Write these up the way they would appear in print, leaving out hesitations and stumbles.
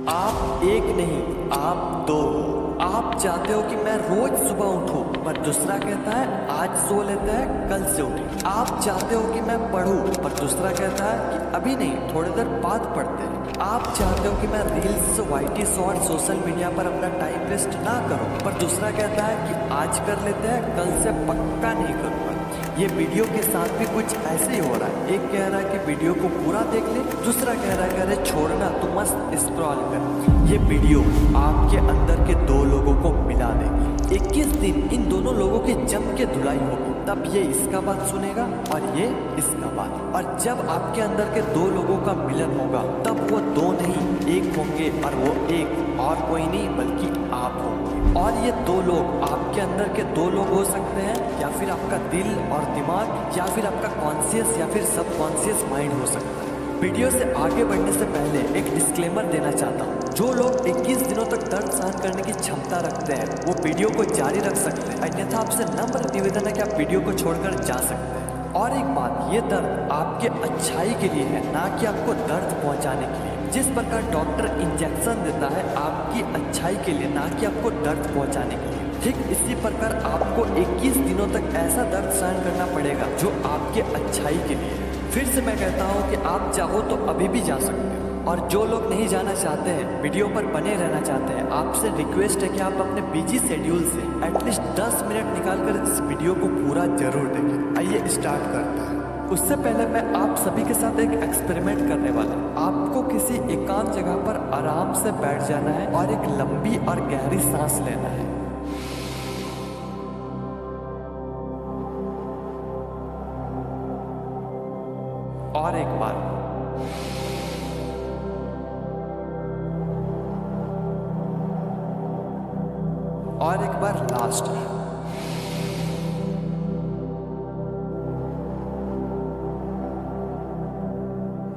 आप एक नहीं, आप दो हो। आप चाहते हो कि मैं रोज सुबह उठूं, पर दूसरा कहता है आज सो लेता है कल से उठे। आप चाहते हो कि मैं पढूं, पर दूसरा कहता है कि अभी नहीं, थोड़ी देर बाद पढ़ते हैं। आप चाहते हो कि मैं reels, YT short, social media पर अपना टाइम वेस्ट ना करूं, पर दूसरा कहता है कि आज कर लेते हैं, कल से पक्का नहीं करूंगा। ये वीडियो के साथ भी कुछ ऐसे ही हो रहा है। एक कह रहा है कि वीडियो को पूरा देख ले, दूसरा कह रहा है कि अरे छोड़ना, तू मस्त स्क्रॉल कर। ये वीडियो आपके अंदर के दो लोगों को मिला देगी। 21 दिन इन दोनों लोगों की जम के धुलाई होगी, तब ये इसका बात सुनेगा और ये इसका बात। और जब आपके अंदर के दो लोगों का मिलन होगा, तब वो दो नहीं एक होंगे, और वो एक और कोई नहीं बल्कि आप होंगे। और ये दो लोग आपके अंदर के दो लोग हो सकते हैं, या फिर आपका दिल और दिमाग, या फिर आपका कॉन्शियस या फिर सबकॉन्शियस माइंड हो सकता है। वीडियो से आगे बढ़ने से पहले एक डिस्क्लेमर देना चाहता हूँ। जो लोग 21 दिनों तक दर्द सहन करने की क्षमता रखते हैं, वो वीडियो को जारी रख सकते हैं, अन्यथा आपसे नम्र निवेदन है कि आप वीडियो को छोड़कर जा सकते हैं। और एक बात, ये दर्द आपके अच्छाई के लिए है, ना कि आपको दर्द पहुंचाने के लिए। जिस प्रकार डॉक्टर इंजेक्शन देता है आपकी अच्छाई के लिए, ना कि आपको दर्द पहुंचाने के लिए, ठीक इसी प्रकार आपको 21 दिनों तक ऐसा दर्द सहन करना पड़ेगा जो आपके अच्छाई के लिए है। फिर से मैं कहता हूँ कि आप चाहो तो अभी भी जा सकते हो। और जो लोग नहीं जाना चाहते हैं, वीडियो पर बने रहना चाहते हैं, आपसे रिक्वेस्ट है कि आप अपने बिजी शेड्यूल से एटलीस्ट 10 मिनट निकालकर इस वीडियो को पूरा जरूर देखें। आइए स्टार्ट करते हैं। उससे पहले मैं आप सभी के साथ एक एक्सपेरिमेंट करने वाला हूँ। आपको किसी एकांत जगह पर आराम से बैठ जाना है और एक लंबी और गहरी सांस लेना है। और एक बार। और एक बार लास्ट।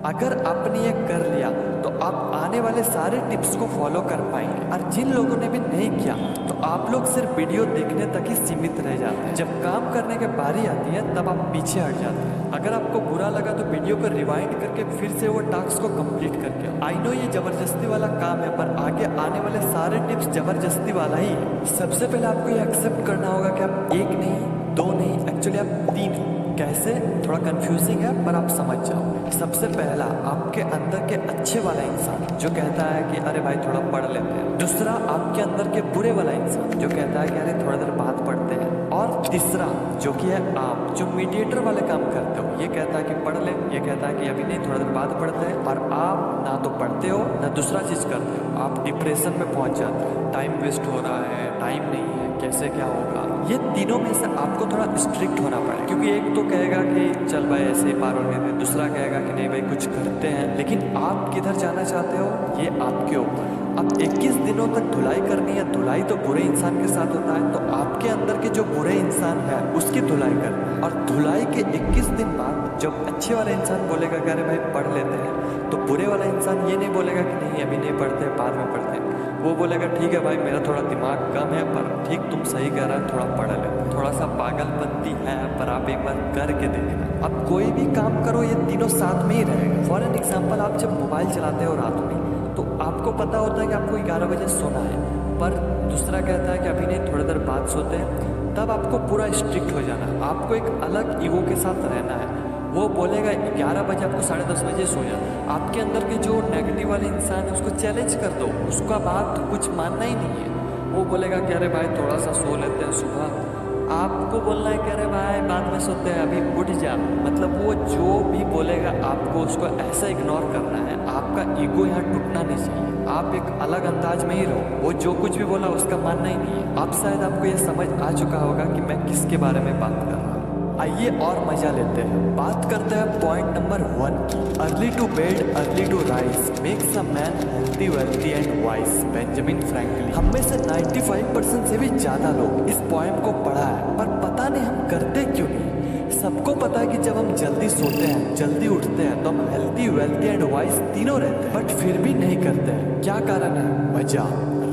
अगर आपने ये कर लिया तो आप आने वाले सारे टिप्स को फॉलो कर पाएंगे। और जिन लोगों ने भी नहीं किया, तो आप लोग सिर्फ वीडियो देखने तक ही सीमित रह जाते हैं। जब काम करने की बारी आती है, तब आप पीछे हट जाते हैं। अगर आपको बुरा लगा तो वीडियो को रिवाइंड करके फिर से वो टास्क को कंप्लीट करके। आई नो ये जबरदस्ती वाला काम है, पर आगे आने वाले सारे टिप्स जबरदस्ती वाला ही है। सबसे पहले आपको ये एक्सेप्ट करना होगा कि आप एक नहीं, दो नहीं, एक्चुअली आप तीन। कैसे? थोड़ा कंफ्यूजिंग है, पर आप समझ जाओ। सबसे पहला, आपके अंदर के अच्छे वाला इंसान जो कहता है कि अरे भाई थोड़ा पढ़ लेते हैं। दूसरा, आपके अंदर के बुरे वाला इंसान जो कहता है कि अरे थोड़ा देर बाद पढ़ते हैं। और तीसरा, जो कि है आप, जो मीडिएटर वाले काम करते हो, ये कहता है कि पढ़ ले, ये कहता है कि अभी नहीं, थोड़ा देर बाद पढ़ते हैं। और आप ना तो पढ़ते हो ना दूसरा चीज़ करते हो, आप डिप्रेशन में पहुंच जाते हो। टाइम वेस्ट हो रहा है, टाइम नहीं है, कैसे क्या होगा। ये तीनों में से आपको थोड़ा स्ट्रिक्ट होना पड़ेगा, क्योंकि एक तो कहेगा कि चल भाई ऐसे ही पार होने दे, दूसरा कहेगा कि नहीं भाई कुछ करते हैं। लेकिन आप किधर जाना चाहते हो, ये आपके ऊपर। अब 21 दिनों तक धुलाई करनी है। धुलाई तो बुरे इंसान के साथ होता है, तो आपके अंदर के जो बुरे इंसान है उसकी धुलाई करनी है। और धुलाई के 21 दिन बाद जब अच्छे वाला इंसान बोलेगा कि अरे भाई पढ़ लेते हैं, तो बुरे वाला इंसान ये नहीं बोलेगा कि नहीं अभी नहीं पढ़ते, बाद में पढ़ते हैं। वो बोलेगा ठीक है भाई, मेरा थोड़ा दिमाग कम है, पर ठीक तुम सही कह रहा है, थोड़ा पढ़ ले। थोड़ा सा पागलपंती है, पर आप एक बार करके देखना। अब कोई भी काम करो, ये तीनों साथ में ही रहेगा। फॉर एन एग्जाम्पल, आप जब मोबाइल चलाते हो रात में, तो आपको पता होता है कि आपको 11 बजे सोना है, पर दूसरा कहता है कि अभी नहीं, थोड़ी देर बाद सोते हैं। तब आपको पूरा स्ट्रिक्ट हो जाना है। आपको एक अलग ईगो के साथ रहना है। वो बोलेगा 11 बजे, आपको 10:30 बजे सो जाना। आपके अंदर के जो नेगेटिव वाले इंसान है उसको चैलेंज कर दो, उसका बात कुछ मानना ही नहीं है। वो बोलेगा कि अरे भाई थोड़ा सा सो लेते हैं सुबह। आपको बोलना है कि अरे भाई बाद में सोते हैं, अभी उठ जा। मतलब वो जो भी बोलेगा आपको उसको ऐसा इग्नोर करना है। आपका ईगो यहाँ टूटना नहीं चाहिए। आप एक अलग अंदाज में ही रहो। वो जो कुछ भी बोला उसका मानना ही नहीं है। अब शायद आपको ये समझ आ चुका होगा कि मैं किसके बारे में बात कर रहा हूँ। आइए और मजा लेते हैं। बात करते हैं पॉइंट नंबर 1 की। Early to bed early to rise makes a man healthy, wealthy and wise. Benjamin Franklin. हम में से 95% से भी ज्यादा लोग इस पॉइंट को पढ़ा है, पर पता नहीं हम करते क्यों नहीं। सबको पता है कि जब हम जल्दी सोते हैं, जल्दी उठते हैं, तो हम हेल्थी, वेल्थी एंड वाइज तीनों रहते हैं, बट फिर भी नहीं करते हैं। क्या कारण है? वजह मजा।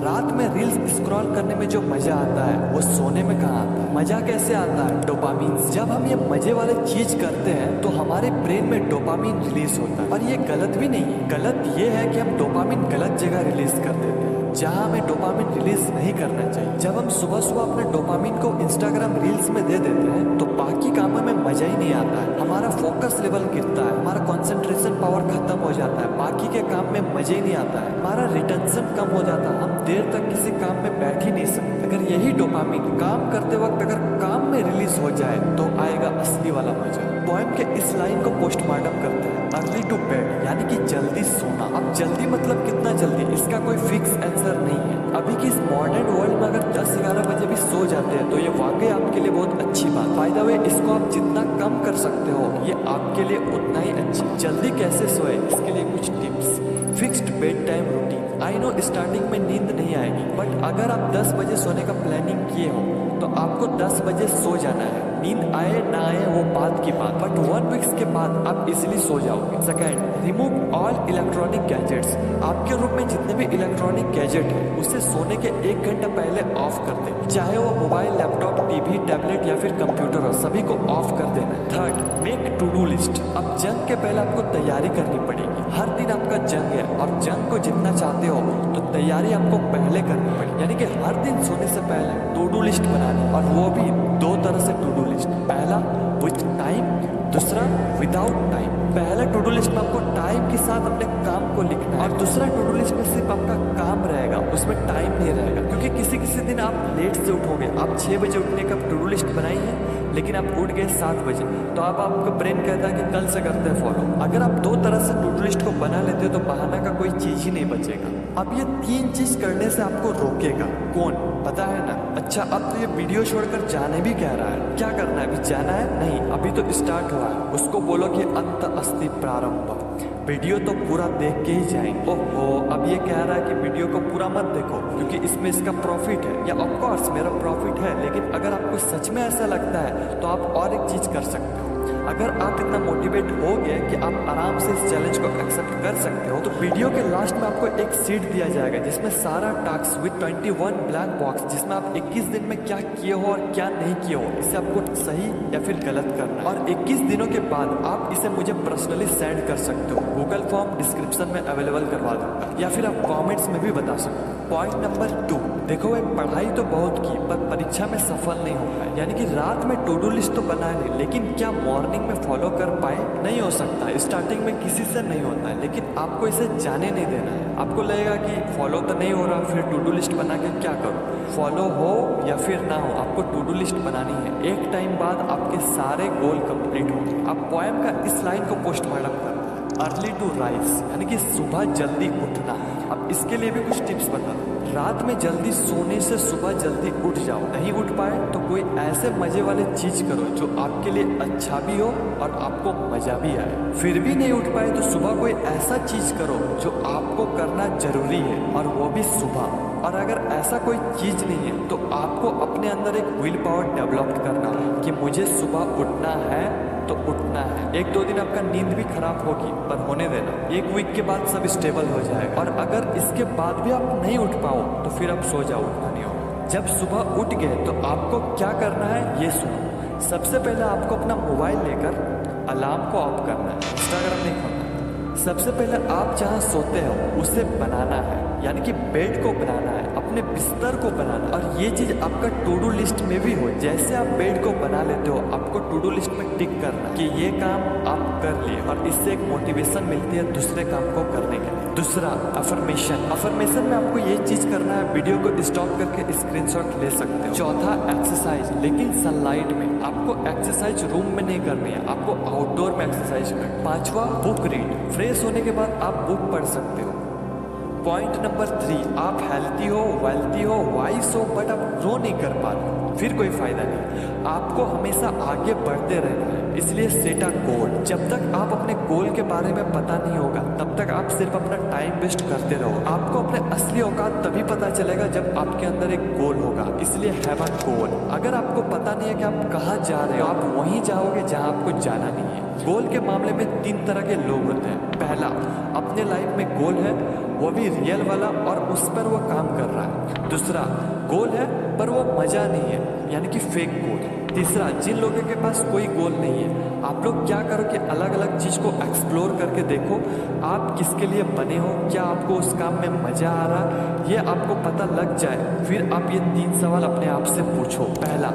रात में रील्स स्क्रॉल करने में जो मजा आता है वो सोने में कहाँ आता है? मजा कैसे आता है? डोपामीन। जब हम ये मजे वाले चीज करते हैं तो हमारे ब्रेन में डोपामीन रिलीज होता है, और ये गलत भी नहीं है। गलत ये है कि हम डोपामीन गलत जगह रिलीज कर देते हैं जहाँ हमें डोपामीन रिलीज नहीं करना चाहिए। जब हम सुबह सुबह अपने डोपामीन को इंस्टाग्राम रील्स में दे देते हैं तो बाकी कामों में मजा ही नहीं आता है। हमारा फोकस लेवल गिरता है, हमारा कंसंट्रेशन पावर खत्म हो जाता है, बाकी के काम में मजा ही नहीं आता है, हमारा रिटेंशन कम हो जाता है, हम देर तक किसी काम में बैठ ही नहीं सकते। अगर यही डोपामीन काम करते वक्त अगर काम में रिलीज हो जाए तो आएगा असली वाला मजा। पोएम के इस लाइन को पोस्टमार्टम करते हैं अर्ली टू बेड, यानी कि जल्दी सोना। अब जल्दी मतलब कितना जल्दी, इसका कोई फिक्स आंसर नहीं है। अभी की इस मॉडर्न वर्ल्ड में अगर 10-11 बजे भी सो जाते हैं तो ये वाकई आपके लिए बहुत अच्छी बात। बाय द वे, इसको आप जितना कम कर सकते हो ये आपके लिए उतना ही अच्छी। जल्दी कैसे सोए, इसके लिए कुछ tips. Fixed bed time routine. I know starting में नींद नहीं आएगी, बट अगर आप 10 बजे सोने का प्लानिंग किए हो तो आपको 10 बजे सो जाना है। नींद आए ना आए वो बात की बात, बट 1 वीक्स के बाद आप इजीली सो जाओगे। Second, remove all electronic gadgets. आपके रूम में जितने भी इलेक्ट्रॉनिक गैजेट है उसे सोने के 1 घंटा पहले ऑफ कर दें, चाहे वो मोबाइल, लैपटॉप, टीवी, टैबलेट या फिर कंप्यूटर हो, सभी को ऑफ कर देना है। Third, make to do list. अब जंग के पहले आपको तैयारी करनी पड़ेगी। हर दिन आपका जंग है और जंग को जितना चाहते हो तो तैयारी आपको पहले करनी पड़ेगी, यानी कि हर दिन सोने से पहले टू डू लिस्ट बनानी, और वो भी 2 तरह से टू डू लिस्ट। पहला विथ टाइम, दूसरा विदाउट टाइम। पहला टू डू लिस्ट में आपको टाइम के साथ अपने काम को लिखना है, और दूसरा टू डू लिस्ट में सिर्फ आपका काम रहेगा, उसमें टाइम नहीं रहेगा। क्योंकि किसी किसी दिन आप लेट से उठोगे, आप 6 बजे उठने का टू डू लिस्ट बनाई है लेकिन आप उठ गए 7 बजे, तो आपका ब्रेन कहता है कि कल से करते हैं फॉलो। अगर आप 2 तरह से टू डू लिस्ट को बना लेते हो तो बहाना का कोई चीज ही नहीं बचेगा। अब ये 3 चीज करने से आपको रोकेगा कौन, पता है ना? अच्छा, अब तो ये वीडियो छोड़कर जाने भी कह रहा है। क्या करना है? अभी जाना है? नहीं, अभी तो स्टार्ट हुआ है। उसको बोलो कि अंत अस्ति प्रारंभ। वीडियो तो पूरा देख के ही जाएंगे। ओहो, अब ये कह रहा है कि वीडियो को पूरा मत देखो क्योंकि इसमें इसका प्रॉफिट है। या ऑफ कोर्स मेरा प्रॉफिट है, लेकिन अगर आपको सच में ऐसा लगता है तो आप और एक चीज कर सकते हो। अगर आप इतना मोटिवेट हो गए कि आप आराम से इस चैलेंज को एक्सेप्ट कर सकते हो तो वीडियो के लास्ट में आपको एक सीट दिया जाएगा जिसमें सारा टास्क विद 21 ब्लैक बॉक्स, जिसमें आप 21 दिन में क्या किए हो और क्या नहीं किए हो, इसे आपको सही या फिर गलत करना है। और 21 दिनों के बाद आप इसे मुझे पर्सनली सेंड कर सकते हो। गूगल फॉर्म डिस्क्रिप्शन में अवेलेबल करवा दूंगा, या फिर आप कॉमेंट्स में भी बता सकते हो। पॉइंट नंबर 2, देखो भाई, पढ़ाई तो बहुत की पर परीक्षा में सफल नहीं हो पाए। यानी कि रात में टू डू लिस्ट तो बना ली, लेकिन क्या मॉर्निंग में फॉलो कर पाए? नहीं हो सकता। स्टार्टिंग में किसी से नहीं होता है, लेकिन आपको इसे जाने नहीं देना है। आपको लगेगा कि फॉलो तो नहीं हो रहा, फिर टू डू लिस्ट बना के क्या करूँ? फॉलो हो या फिर ना हो, आपको टू डू लिस्ट बनानी है। एक टाइम बाद आपके सारे गोल कंप्लीट होंगे। अब पोएम का इस लाइन को पोस्टमार्टम करना है अर्ली टू राइज, यानी कि सुबह जल्दी उठना। अब इसके लिए भी कुछ टिप्स बता दूं। रात में जल्दी सोने से सुबह जल्दी उठ जाओ। नहीं उठ पाए तो कोई ऐसे मजे वाले चीज करो जो आपके लिए अच्छा भी हो और आपको मजा भी आए। फिर भी नहीं उठ पाए तो सुबह कोई ऐसा चीज करो जो आपको करना जरूरी है, और वो भी सुबह। और अगर ऐसा कोई चीज नहीं है तो आपको अपने अंदर एक विल पावर डेवलप करना है कि मुझे सुबह उठना है तो उठना है। 1-2 दिन आपका नींद भी खराब होगी पर होने देना, 1 वीक के बाद सब स्टेबल हो जाएगा। और अगर इसके बाद भी आप नहीं उठ पाओ तो फिर आप सो जाओ, उठना नहीं होगा। जब सुबह उठ गए तो आपको क्या करना है ये सुनो। सबसे पहले आपको अपना मोबाइल लेकर अलार्म को ऑफ करना है, इंस्टाग्राम नहीं खोलना। सबसे पहले आप जहाँ सोते हो उसे बनाना है, यानी कि बेड को बनाना है, अपने बिस्तर को बनाना है। और ये चीज आपका टू डू लिस्ट में भी हो। जैसे आप बेड को बना लेते हो आपको टू डू लिस्ट में टिक करना कि ये काम आप कर लिए, और इससे एक मोटिवेशन मिलती है दूसरे काम को करने के लिए। दूसरा, अफर्मेशन। अफर्मेशन में आपको ये चीज करना है, वीडियो को स्टॉप करके स्क्रीनशॉट ले सकते हो। चौथा, एक्सरसाइज, लेकिन सनलाइट में। आपको एक्सरसाइज रूम में नहीं करनी है, आपको आउटडोर में एक्सरसाइज करनी। पांचवा, बुक रीड। फ्रेश होने के बाद आप बुक पढ़ सकते हो। पॉइंट नंबर 3, आप हेल्थी हो, वेल्थी हो, वाइस हो, बट आप ग्रो नहीं कर पाते, फिर कोई फायदा नहीं। आपको हमेशा आगे बढ़ते रहना है, इसलिए सेट अ गोल। जब तक आप अपने गोल के बारे में पता नहीं होगा तब तक आप सिर्फ अपना टाइम वेस्ट करते रहो। आपको अपने असली औकात तभी पता चलेगा जब आपके अंदर एक गोल होगा, इसलिए हैव अ गोल। अगर आपको पता नहीं है कि आप कहाँ जा रहे हो, आप वहीं जाओगे जहाँ आपको जाना नहीं है। गोल के मामले में 3 तरह के लोग होते हैं। पहला, अपने लाइफ में गोल है, वो भी रियल वाला, और उस पर वो काम कर रहा है। दूसरा, गोल है पर वो मजा नहीं है, यानी कि फेक गोल। तीसरा, जिन लोगों के पास कोई गोल नहीं है, आप लोग क्या करो कि अलग अलग चीज को एक्सप्लोर करके देखो आप किसके लिए बने हो, क्या आपको उस काम में मजा आ रहा, ये आपको पता लग जाए। फिर आप ये 3 सवाल अपने आप से पूछो। पहला,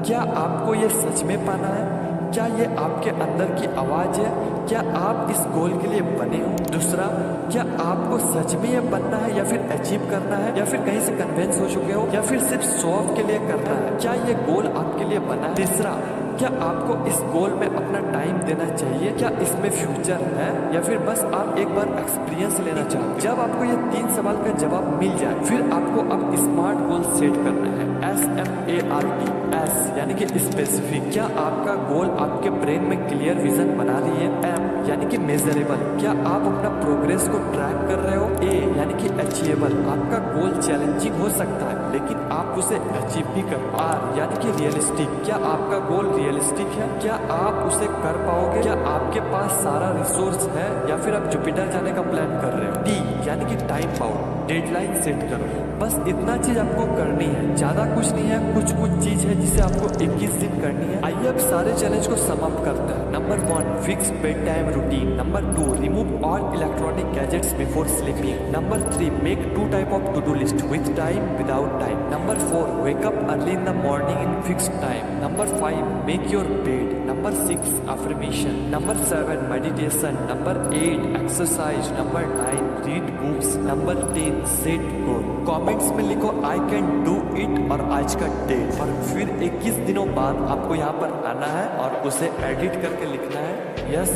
क्या आपको ये सच में पाना है? क्या ये आपके अंदर की आवाज है? क्या आप इस गोल के लिए बने हो? दूसरा, क्या आपको सच में ये बनना है या फिर अचीव करना है, या फिर कहीं से कन्विंस हो चुके हो, या फिर सिर्फ शो ऑफ के लिए करना है? क्या ये गोल आपके लिए बना है? तीसरा, क्या आपको इस गोल में अपना टाइम देना चाहिए? क्या इसमें फ्यूचर है, या फिर बस आप एक बार एक्सपीरियंस लेना चाहते हैं? जब आपको ये 3 सवाल का जवाब मिल जाए, फिर आपको अब स्मार्ट गोल सेट करना है। SMART, S यानी कि स्पेसिफिक, क्या आपका गोल आपके ब्रेन में क्लियर विजन बना रही है? M यानी कि मेजरेबल, क्या आप अपना प्रोग्रेस को ट्रैक कर रहे हो? A यानी कि अचीवेबल, आपका गोल चैलेंजिंग हो सकता है लेकिन आप उसे अचीव भी कर। R यानी कि रियलिस्टिक, क्या आपका गोल रियलिस्टिक है? क्या आप उसे कर पाओगे? क्या आपके पास सारा रिसोर्स है, या फिर आप जुपिटर जाने का प्लान कर रहे हो? T यानी कि टाइम बाउंड, डेडलाइन सेट करो। बस इतना चीज आपको करनी है, ज्यादा कुछ नहीं है, कुछ चीज है जिसे आपको 21 दिन करनी है। आइए अब सारे चैलेंज को समाप्त करते हैं। Number 1, fix bed time routine. Number 2, remove all electronic gadgets before sleeping. Number 3, make 2 type of to do list, with time, without time. Number 4, wake up early in the morning in fixed time. Number 5, make your bed. Number 6, affirmation. Number 7, meditation. Number 8, exercise. Number 9, read books. Number 10, set goal. Comments में लिखो I can do it और आज का date, और फिर 21 दिनों बाद आपको यहाँ पर आना है और उसे एडिट करके लिखना है यस